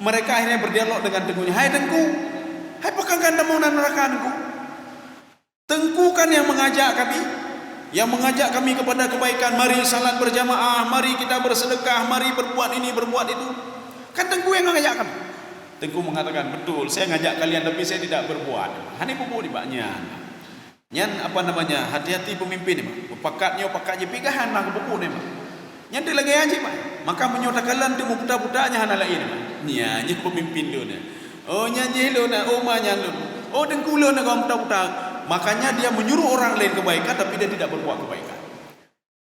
Mereka akhirnya berdialog dengan Tengkunya. Hai Tengku, hai apakah anda mau dalam neraka Tengku? Tengku kan yang mengajak kami kepada kebaikan. Mari salat berjamaah, mari kita bersedekah, mari berbuat ini, berbuat itu. Kan Tengku yang mengajak kami. Tengku mengatakan, betul, saya ngajak kalian tapi saya tidak berbuat. Hani pupu di baknya. Nyan hati-hati pemimpin ni, Pak. Pakatnya pigahan lah kebuku ni, Pak. Nyan dia lagi aja, Pak. Maka menyodakalan tu buta-butanya hana lain, Pak. Nyan pemimpin dia. Oh nyan jelo na, oh manyan lu. Oh dengkulo na kau buta-buta. Makanya dia menyuruh orang lain kebaikan tapi dia tidak berbuat kebaikan.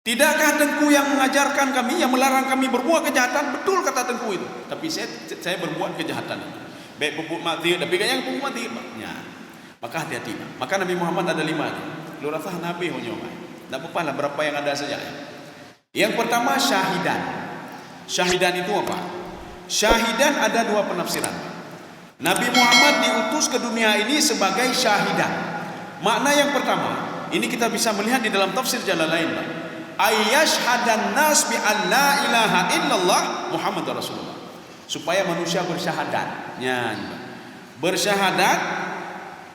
Tidakkah Tengku yang mengajarkan kami, yang melarang kami berbuat kejahatan? Betul kata Tengku itu. Tapi saya berbuat kejahatan. Baik pupuk mati, tapi kayaknya pupuk mati, Pak. Ya. Maka hati-hati. Maka Nabi Muhammad ada 5. Lu rasa Nabi honyong. Tak apa lah berapa yang ada saja. Yang pertama syahidan. Syahidan itu apa? Syahidan ada 2 penafsiran. Nabi Muhammad diutus ke dunia ini sebagai syahidan. Makna yang pertama, ini kita bisa melihat di dalam tafsir Jalalain. Ayyashhadan nas bi an la ilaha illallah Muhammadur Rasulullah. Supaya manusia bersyahadat. Bersyahadat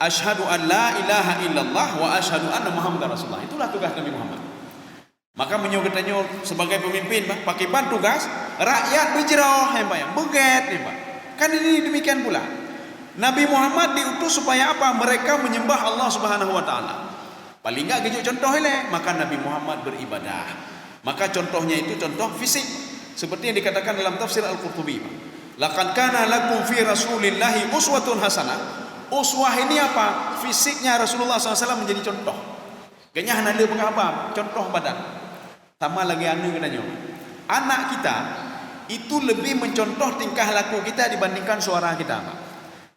asyhadu an la ilaha illallah wa asyhadu anna Muhammadar Rasulullah. Itulah tugas Nabi Muhammad. Maka menyogetnya sebagai pemimpin, Pak, pakai ban tugas rakyat berjerah, Pak, beget, Pak. Kan ini demikian pula. Nabi Muhammad diutus supaya apa? Mereka menyembah Allah Subhanahu wa taala. Paling enggak gejuk contoh ile, maka Nabi Muhammad beribadah. Maka contohnya itu contoh fisik. Seperti yang dikatakan dalam tafsir Al-Qurtubi. Laqad kana lakum fi Rasulillahi uswatun hasanah. Uswah ini apa? Fisiknya Rasulullah SAW menjadi contoh. Kayaknya hana le apa? Contoh badan. Sama lagi anu katanya. Anak kita itu lebih mencontoh tingkah laku kita dibandingkan suara kita, Pak.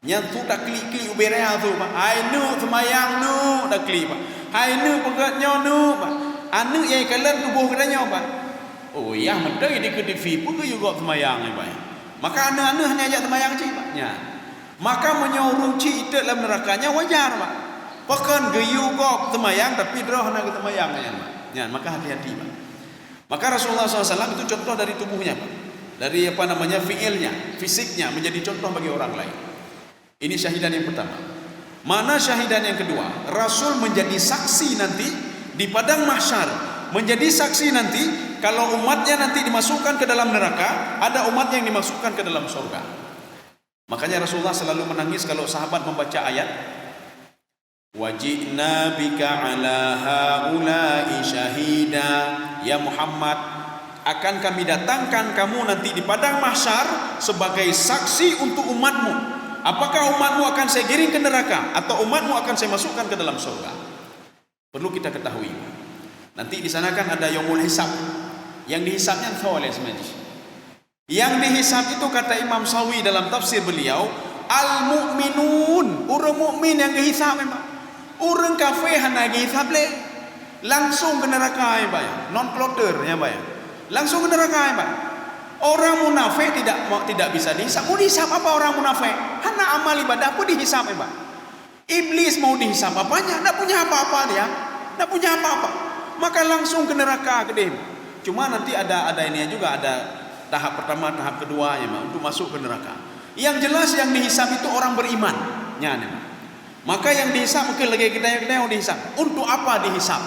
Nyantu tak klik-klik uberea tu, Pak. Hai nu semayang nu tak klik, Pak. Hai nu pegatnya nu, Pak. Anu yang kalian tubuh katanya, Pak. Oh ya, menteri di ke TV pun juga semayang ni, Pak. Maka anu hanya ajak semayang cik, Pak. Ya. Maka menyuruh cik itu dalam nerakanya wajar, Pak. Pakan geyu kok semayang tapi drah nak semayang ya, Pak. Ya, maka hati-hati, Pak. Maka Rasulullah SAW itu contoh dari tubuhnya, Pak. Dari apa namanya fiilnya, fisiknya menjadi contoh bagi orang lain. Ini syahidan yang pertama. Mana syahidan yang kedua? Rasul menjadi saksi nanti di padang mahsyar, menjadi saksi nanti kalau umatnya nanti dimasukkan ke dalam neraka, ada umat yang dimasukkan ke dalam surga. Makanya Rasulullah selalu menangis kalau sahabat membaca ayat wajibna bika ala haula'i syahida, ya Muhammad, akan kami datangkan kamu nanti di padang mahsyar sebagai saksi untuk umatmu. Apakah umatmu akan saya giring ke neraka atau umatmu akan saya masukkan ke dalam surga? Perlu kita ketahui. Nanti di sana kan ada yaumul hisab. Yang dihisabnya oleh semajis. Yang dihisab itu kata Imam Sawi dalam tafsir beliau, al-mu'minun, orang mukmin yang dihisab memang. Orang kafir hanya dihisab le. Langsung ke neraka ya, Pak. Non-plotter ya, Pak. Langsung ke neraka ya, Pak. Orang munafik tidak bisa dihisab. Mau dihisab apa orang munafik? Hana amal ibadah pun dihisab, Pak. Iblis mau dihisab apanya? Tidak punya apa-apa dia. Tidak punya apa-apa. Maka langsung ke neraka ke dia. Cuma nanti ada ini juga, ada tahap pertama, tahap kedua ya, Pak, untuk masuk ke neraka. Yang jelas yang dihisab itu orang beriman. Ya, Pak. Maka yang dihisab mungkin lagi kita yang dihisab. Untuk apa dihisab?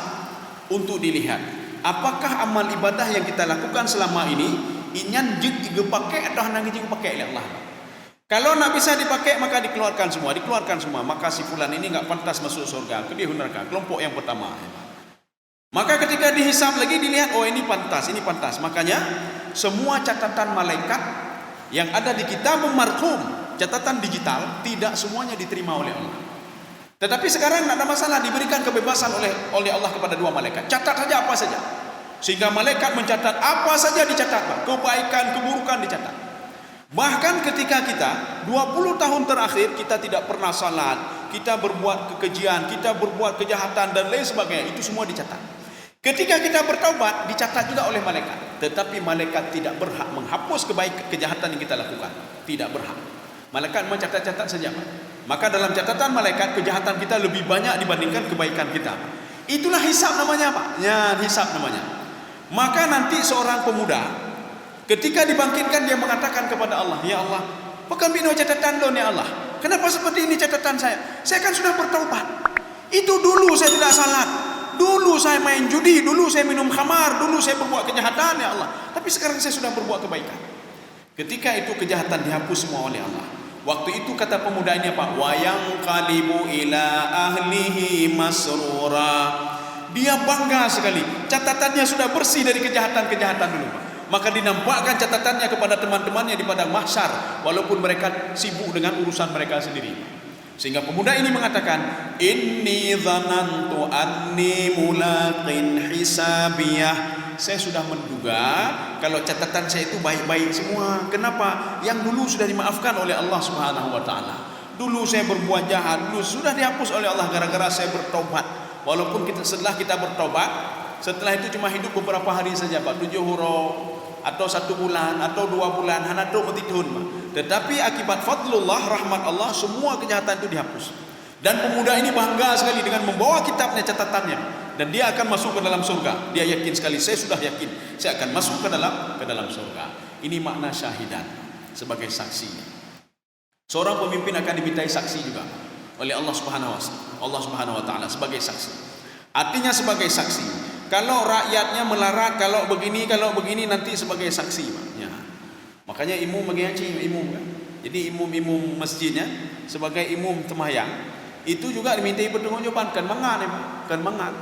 Untuk dilihat apakah amal ibadah yang kita lakukan selama ini inyan juga pakai atau hanya juga pakai oleh Allah. Kalau nak bisa dipakai maka dikeluarkan semua. Maka si fulan ini enggak pantas masuk surga, ke dia neraka. Kelompok yang pertama. Maka ketika dihisab lagi dilihat, oh ini pantas. Makanya semua catatan malaikat yang ada di kitabul marhum, catatan digital, tidak semuanya diterima oleh Allah. Tetapi sekarang tidak ada masalah, diberikan kebebasan oleh Allah kepada dua malaikat. Catat saja apa saja. Sehingga malaikat mencatat apa saja dicatat, Pak. Kebaikan, keburukan dicatat. Bahkan ketika kita 20 tahun terakhir kita tidak pernah salat, kita berbuat kekejian, kita berbuat kejahatan dan lain sebagainya, itu semua dicatat. Ketika kita bertaubat dicatat juga oleh malaikat. Tetapi malaikat tidak berhak menghapus kejahatan yang kita lakukan. Tidak berhak. Malaikat mencatat-catat saja, Pak. Maka dalam catatan malaikat kejahatan kita lebih banyak dibandingkan kebaikan kita. Itulah hisab namanya, Pak. Ya, hisab namanya. Maka nanti seorang pemuda ketika dibangkitkan dia mengatakan kepada Allah, ya Allah, pekan bino catatan lo ya Allah. Kenapa seperti ini catatan saya? Saya kan sudah bertaubat. Itu dulu saya tidak salat. Dulu saya main judi, dulu saya minum khamar, dulu saya berbuat kejahatan ya Allah. Tapi sekarang saya sudah berbuat kebaikan. Ketika itu kejahatan dihapus semua oleh Allah. Waktu itu kata pemuda ini apa? Wa yanqalibu ila ahlihi masrura. Dia bangga sekali. Catatannya sudah bersih dari kejahatan-kejahatan dulu, Pak. Maka dinampakkan catatannya kepada teman-temannya di padang mahsyar, walaupun mereka sibuk dengan urusan mereka sendiri. Sehingga pemuda ini mengatakan, inni dhanantu anni mulaqin hisabiyah. Saya sudah menduga kalau catatan saya itu baik-baik semua. Kenapa? Yang dulu sudah dimaafkan oleh Allah Subhanahu wa taala. Dulu saya berbuat jahat, dulu sudah dihapus oleh Allah gara-gara saya bertobat. Walaupun setelah kita bertobat, setelah itu cuma hidup beberapa hari saja, Pak, 7 huruf atau 1 bulan atau 2 bulan, hana tu metidun, Pak. Tetapi akibat fadlullah, rahmat Allah, semua kejahatan itu dihapus. Dan pemuda ini bangga sekali dengan membawa kitabnya, catatannya, dan dia akan masuk ke dalam surga. Dia yakin sekali, saya sudah yakin saya akan masuk ke dalam surga. Ini makna syahidan, sebagai saksi. Seorang pemimpin akan dimintai saksi juga oleh Allah Subhanahu wa taala sebagai saksi. Artinya sebagai saksi. Kalau rakyatnya melarat, kalau begini nanti sebagai saksi. Ya. Makanya ilmu bagi haji ilmu kan. Jadi imum-imum masjidnya sebagai imum temayang itu juga dimintai pertanggungjawaban, kan mangan, kan mangan.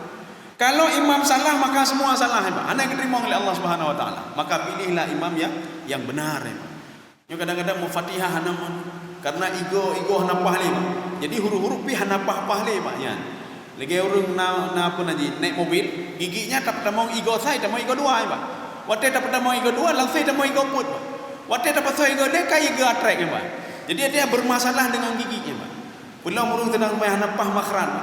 Kalau imam salah maka semua salah, anda yang diterima oleh Allah Subhanahu Wa Taala. Maka pilihlah imam yang benar. Yang kadang-kadang mau Fatihah hanaman karena ego hana pahli. Jadi huruf-huruf pi hana pahli ya. Lagi orang na apa nanti naik mobil giginya tak pernah mau ego saya, tak mau ego dua ya. Waktu tak pernah mau ego dua, langsung tak mau ego put. Waktu tak pasal ego dia kai ego atrek ya. Jadi dia bermasalah dengan giginya. Belum urung tenang mai hana pah makran.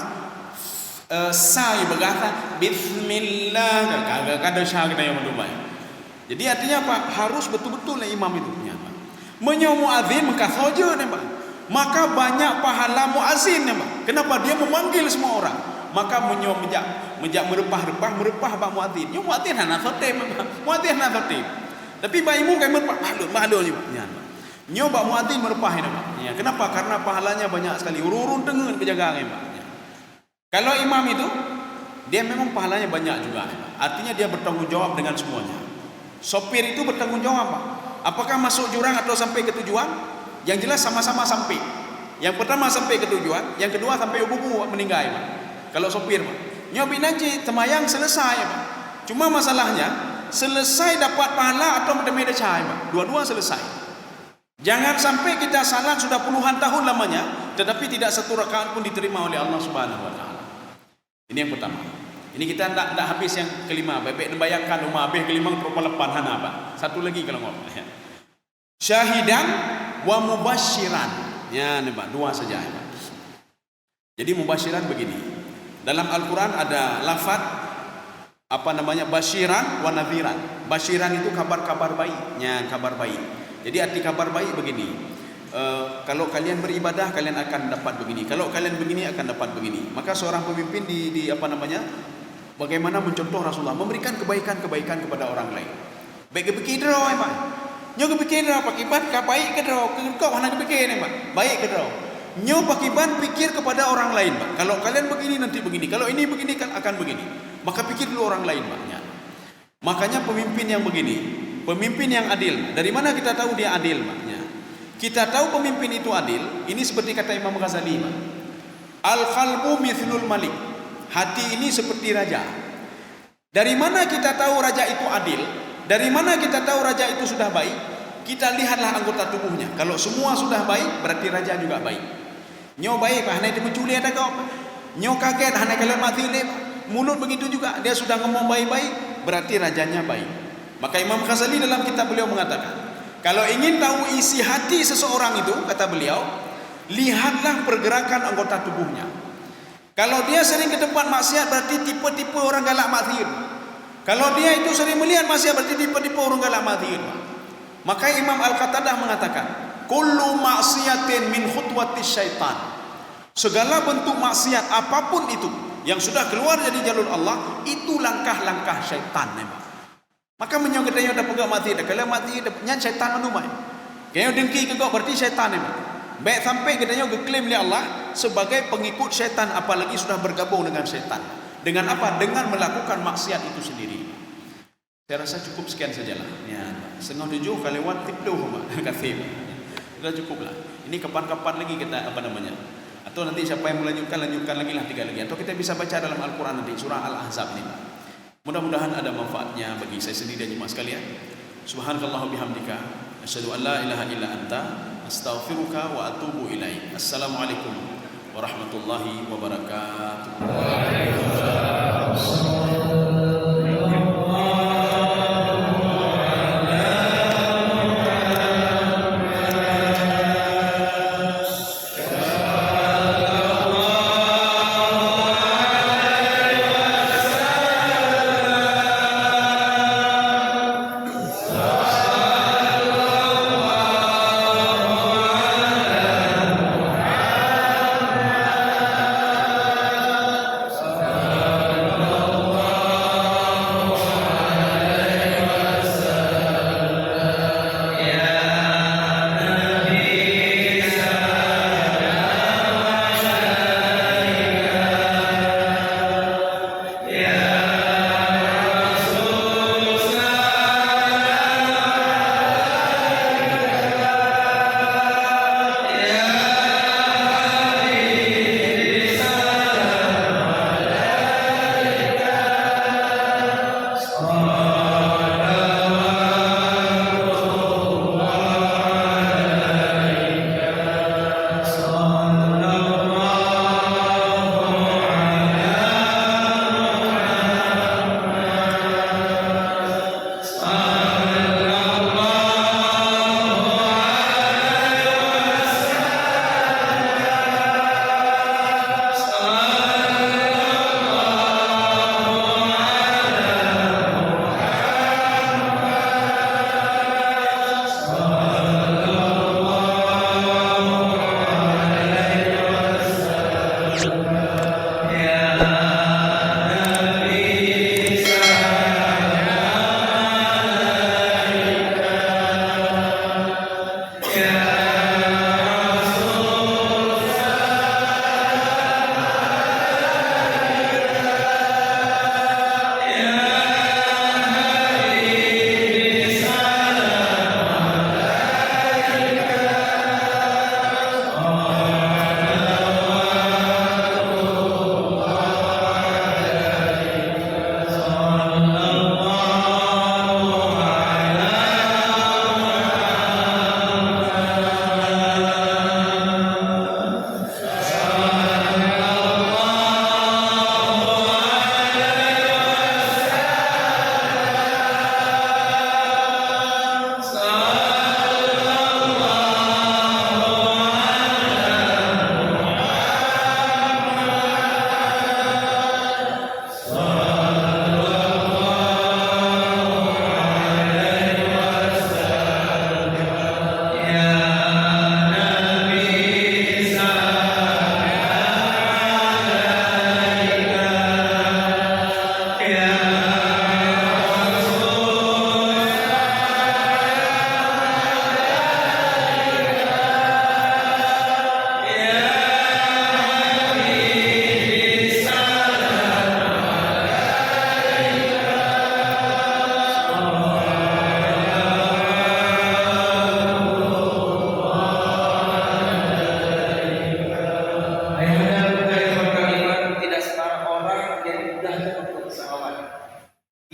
Sai berkata bismillah, kagak ada syak kita yang mendubai. Jadi artinya apa? Harus betul-betul imam itu punya. Menyo muadzin mengkasojo Pak. Maka banyak pahala muadzin Pak. Kenapa? Dia memanggil semua orang. Maka menyo menjak merepah pak muadzin. Yo muadzin hana sotem, muadzin hana sotem. Tapi baimu kai malu ni Pak. Nyo bak muadzin merepah ini Pak. Ya, kenapa? Karena pahalanya banyak sekali. Urun dengan penjagaan Pak. Kalau imam itu dia memang pahalanya banyak juga. Artinya dia bertanggung jawab dengan semuanya. Sopir itu bertanggung jawab Pak. Apakah masuk jurang atau sampai ke tujuan? Yang jelas sama-sama sampai. Yang pertama sampai ke tujuan, yang kedua sampai ubu meninggal Pak. Kalau sopir Pak. Nyobi nanti temayang selesai Pak. Cuma masalahnya selesai dapat pahala atau mendemai cahaya Pak. Dua-dua selesai. Jangan sampai kita salat sudah puluhan tahun lamanya, tetapi tidak satu rakaat pun diterima oleh Allah Subhanahu Wa Taala. Ini yang pertama. Ini kita tidak habis yang kelima. Bebek membayangkan rumah habis kelima terus lepan hana Pak. Satu lagi kalau ngomong. Syahidan wa mubasyiran. Ya, nih Pak, dua saja Pak. Jadi mubasyiran begini. Dalam Al-Qur'an ada lafaz apa namanya? Basyiran wa nadhiran. Basyiran itu kabar-kabar baik, ya, kabar baik. Jadi arti kabar baik begini. Kalau kalian beribadah kalian akan dapat begini. Kalau kalian begini akan dapat begini. Maka seorang pemimpin di apa namanya? Bagaimana mencontoh Rasulullah memberikan kebaikan-kebaikan kepada orang lain. Baik kepikir dah Pak. Nyo kepikir dah pakibat ka baik ke dah. Kau hana kepikir Pak. Baik ke dah. Nyo pakiban pikir kepada orang lain Pak. Kalau kalian begini nanti begini. Kalau ini begini kan akan begini. Maka pikir dulu orang lain Pak. Ya. Makanya pemimpin yang begini, pemimpin yang adil. Dari mana kita tahu dia adil Pak? Ya. Kita tahu pemimpin itu adil. Ini seperti kata Imam Ghazali Pak. Al-qalbu mithlul malik. Hati ini seperti raja. Dari mana kita tahu raja itu adil? Dari mana kita tahu raja itu sudah baik? Kita lihatlah anggota tubuhnya. Kalau semua sudah baik, berarti raja juga baik. Nyo baik Pak, hanya itu menculi ada kau. Nyo kaget, hanya kalian mati le. Mulut begitu juga, dia sudah ngomong baik-baik, berarti rajanya baik. Maka Imam Ghazali dalam kitab beliau mengatakan, kalau ingin tahu isi hati seseorang itu, kata beliau, lihatlah pergerakan anggota tubuhnya. Kalau dia sering ke tempat maksiat, berarti tipe-tipe orang galak maksiat. Kalau dia itu sering melihat maksiat, berarti tipe-tipe orang galak maksiat. Maka Imam Al-Qatadah mengatakan, kullu maksiatin min khutwatis syaitan. Segala bentuk maksiat apapun itu yang sudah keluar dari jalur Allah, itu langkah-langkah syaitan memang. Maka menyong kita dah pegang mati dah. Kalau mati dah nyan syaitan manumai. Kaya dengki ke kau berarti syaitan memang. Baik sampai kita diklaim oleh Allah sebagai pengikut syaitan, apalagi sudah bergabung dengan syaitan. Dengan apa? Dengan melakukan maksiat itu sendiri. Saya rasa cukup sekian sajalah. Ya, 6:30 kali lewat tiplu kasih. Sudah cukuplah. Ini kapan-kapan lagi kita apa namanya? Atau nanti siapa yang melanjutkan lagi lah 3 lagi. Atau kita bisa baca dalam Al-Qur'an nanti surah Al-Ahzab ini. Mudah-mudahan ada manfaatnya bagi saya sendiri dan jemaah sekalian. Subhanallahi bihamdika asyhadu an la ilaha illa anta astaghfiruka wa atubu ilaik. Assalamualaikum warahmatullahi wabarakatuh.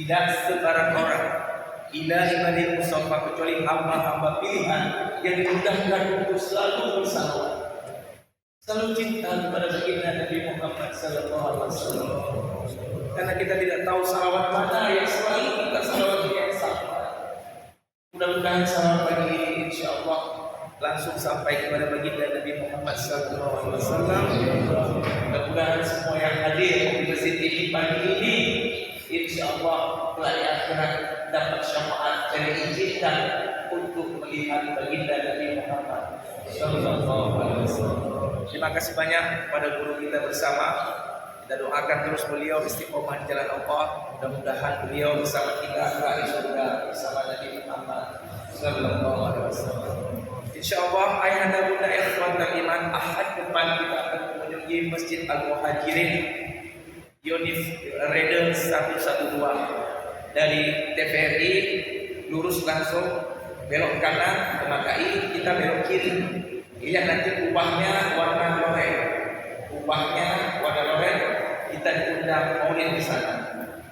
Tidak sebarang orang ila ibadil musafa, kecuali hamba-hamba pilihan yang dimudahkan untuk selalu bersalawat, selalu cinta kepada baginda Nabi Muhammad sallallahu alaihi wasallam. Karena kita tidak tahu salawat mana yang selalu kita salawat yang sama. Mudah-mudahan salawat pagi ini insyaallah langsung sampai kepada baginda Nabi Muhammad sallallahu alaihi wasallam. Mudah-mudahan semua yang hadir di masjid ini pagi ini insyaallah kelak di akhirat dapat syafaat dan diizinkan untuk melihat baginda Nabi Muhammad sallallahu alaihi wasallam. Terima kasih banyak pada guru kita bersama. Kita doakan terus beliau istiqomah di jalan Allah. Mudah-mudahan beliau bersama kita di surga bersama Nabi Muhammad sallallahu alaihi wasallam. Insyaallah ayahanda bunda ikhwan dan iman, ahad depan kita akan menuju Masjid Al-Muhajirin Unif Redel 112 dari TVRI, lurus langsung belok kanan ke Makai, kita belok kiri. Ini nanti ubahnya warna oranye. Ubahnya warna oranye, kita diundang maulid di sana.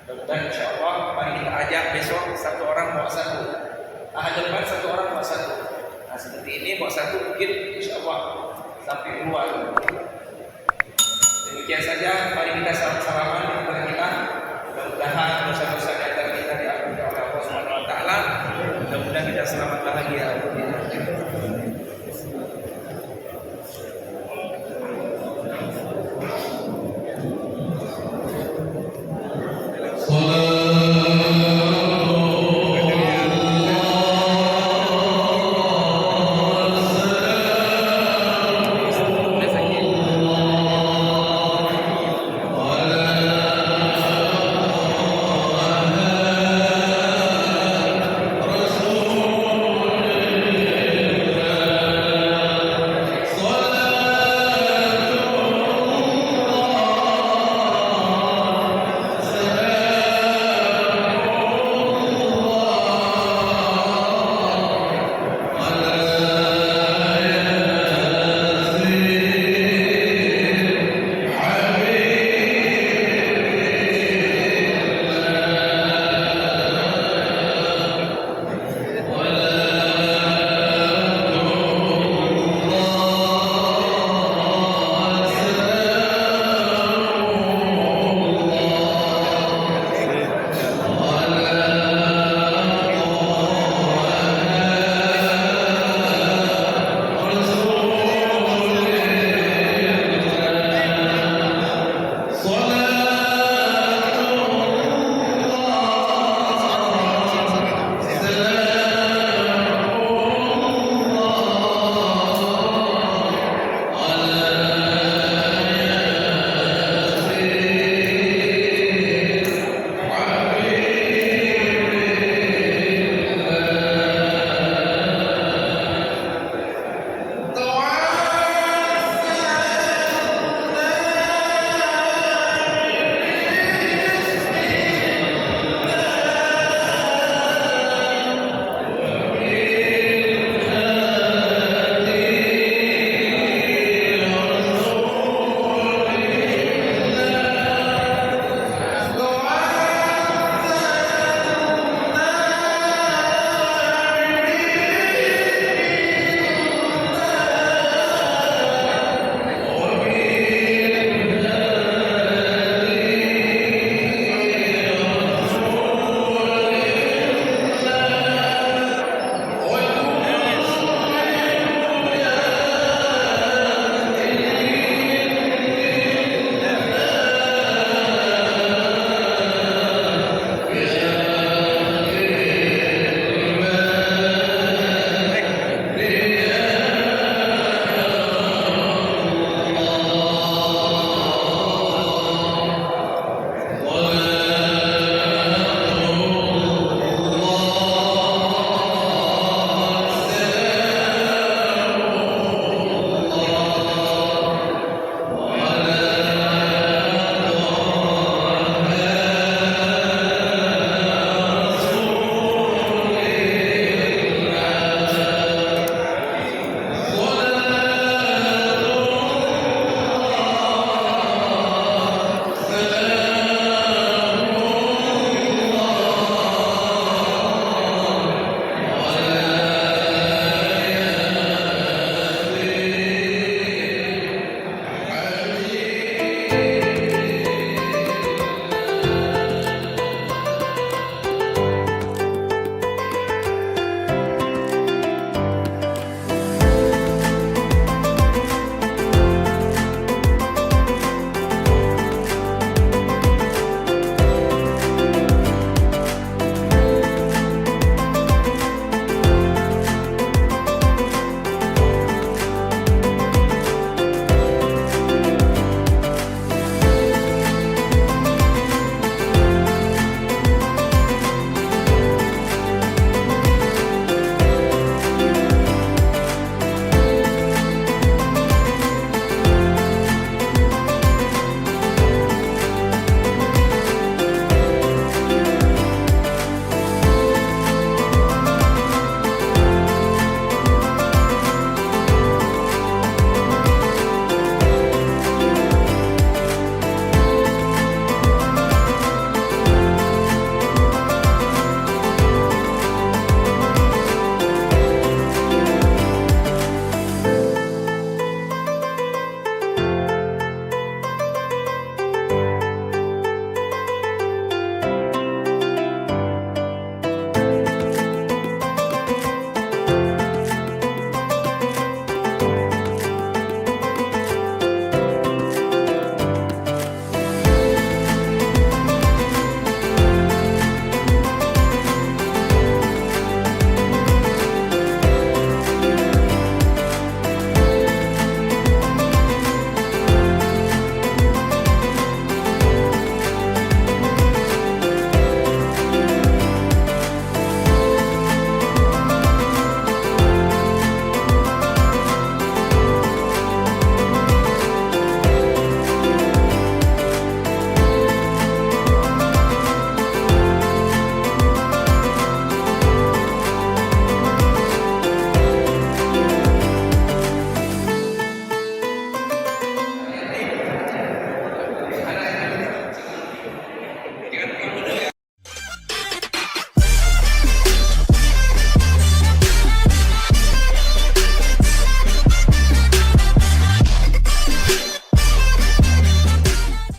Mudah-mudahan insyaallah mari kita ajak besok satu orang bawa satu. Ahad depan satu orang bawa satu. Nah seperti ini bawa satu mungkin insyaallah sampai keluar. Demikian saja, mari kita salam-salaman